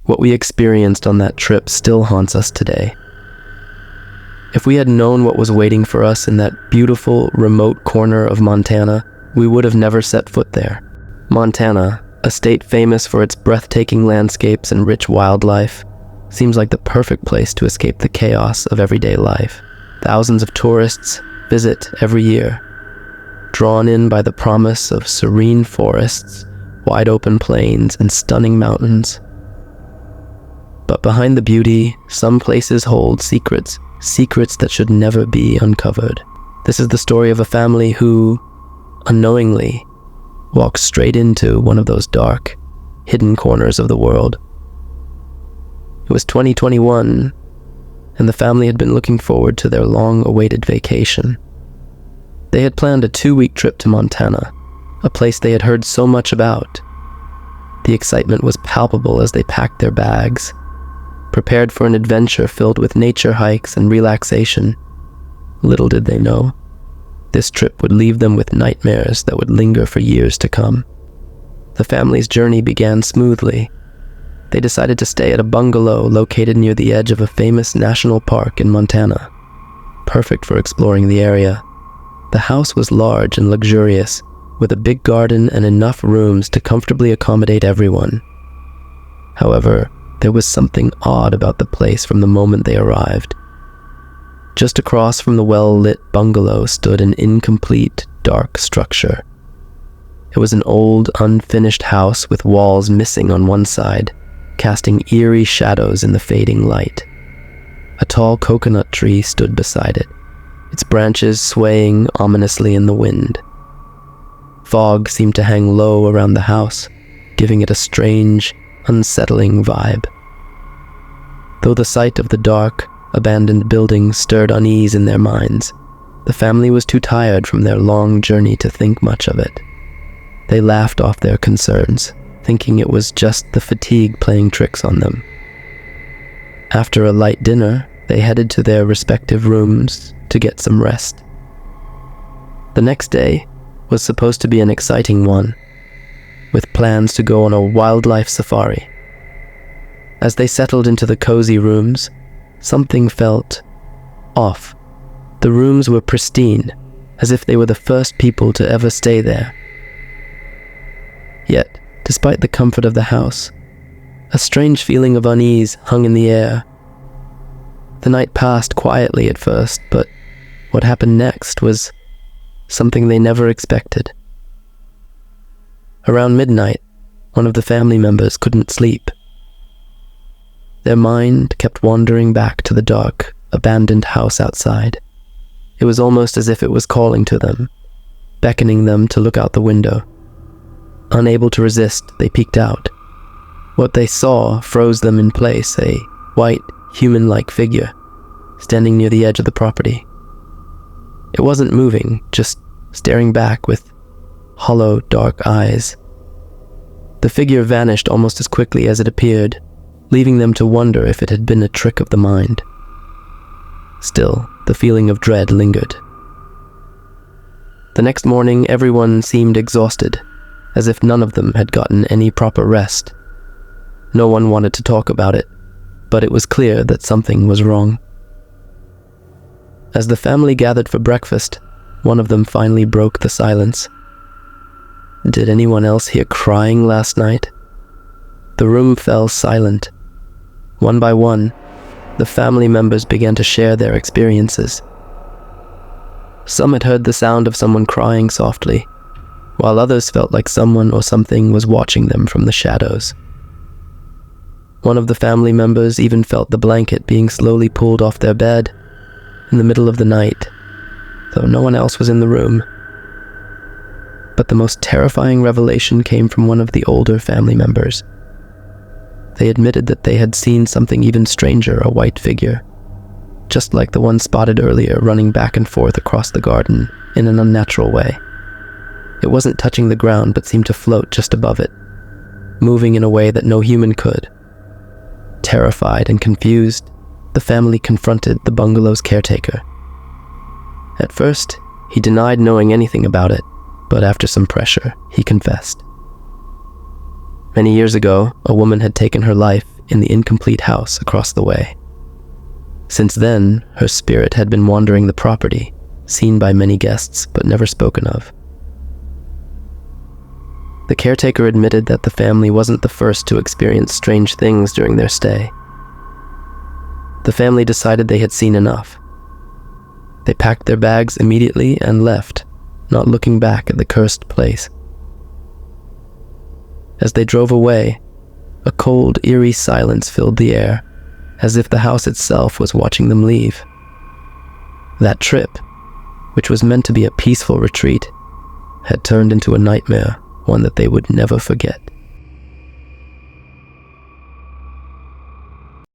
What we experienced on that trip still haunts us today. If we had known what was waiting for us in that beautiful, remote corner of Montana, we would have never set foot there. Montana, a state famous for its breathtaking landscapes and rich wildlife, seems like the perfect place to escape the chaos of everyday life. Thousands of tourists visit every year, drawn in by the promise of serene forests, wide open plains, and stunning mountains. But behind the beauty, some places hold secrets that should never be uncovered. This is the story of a family who, unknowingly, walked straight into one of those dark, hidden corners of the world. It was 2021, and the family had been looking forward to their long-awaited vacation. They had planned a 2-week trip to Montana, a place they had heard so much about. The excitement was palpable as they packed their bags, prepared for an adventure filled with nature hikes and relaxation. Little did they know, this trip would leave them with nightmares that would linger for years to come. The family's journey began smoothly. They decided to stay at a bungalow located near the edge of a famous national park in Montana, perfect for exploring the area. The house was large and luxurious, with a big garden and enough rooms to comfortably accommodate everyone. However, there was something odd about the place from the moment they arrived. Just across from the well-lit bungalow stood an incomplete, dark structure. It was an old, unfinished house with walls missing on one side, casting eerie shadows in the fading light. A tall coconut tree stood beside it, its branches swaying ominously in the wind. Fog seemed to hang low around the house, giving it a strange, unsettling vibe. Though the sight of the dark, abandoned building stirred unease in their minds, the family was too tired from their long journey to think much of it. They laughed off their concerns, thinking it was just the fatigue playing tricks on them. After a light dinner, they headed to their respective rooms to get some rest. The next day was supposed to be an exciting one, with plans to go on a wildlife safari. As they settled into the cozy rooms, something felt off. The rooms were pristine, as if they were the first people to ever stay there. Yet, despite the comfort of the house, a strange feeling of unease hung in the air. The night passed quietly at first, but what happened next was something they never expected. Around midnight, one of the family members couldn't sleep. Their mind kept wandering back to the dark, abandoned house outside. It was almost as if it was calling to them, beckoning them to look out the window. Unable to resist, they peeked out. What they saw froze them in place, a white, human-like figure, standing near the edge of the property. It wasn't moving, just staring back with hollow, dark eyes. The figure vanished almost as quickly as it appeared, leaving them to wonder if it had been a trick of the mind. Still, the feeling of dread lingered. The next morning, everyone seemed exhausted, as if none of them had gotten any proper rest. No one wanted to talk about it, but it was clear that something was wrong. As the family gathered for breakfast, one of them finally broke the silence. "Did anyone else hear crying last night?" The room fell silent. One by one, the family members began to share their experiences. Some had heard the sound of someone crying softly, while others felt like someone or something was watching them from the shadows. One of the family members even felt the blanket being slowly pulled off their bed in the middle of the night, though no one else was in the room. But the most terrifying revelation came from one of the older family members. They admitted that they had seen something even stranger, a white figure, just like the one spotted earlier, running back and forth across the garden in an unnatural way. It wasn't touching the ground, but seemed to float just above it, moving in a way that no human could. Terrified and confused, the family confronted the bungalow's caretaker. At first, he denied knowing anything about it, but after some pressure, he confessed. Many years ago, a woman had taken her life in the incomplete house across the way. Since then, her spirit had been wandering the property, seen by many guests but never spoken of. The caretaker admitted that the family wasn't the first to experience strange things during their stay. The family decided they had seen enough. They packed their bags immediately and left, not looking back at the cursed place. As they drove away, a cold, eerie silence filled the air, as if the house itself was watching them leave. That trip, which was meant to be a peaceful retreat, had turned into a nightmare, one that they would never forget.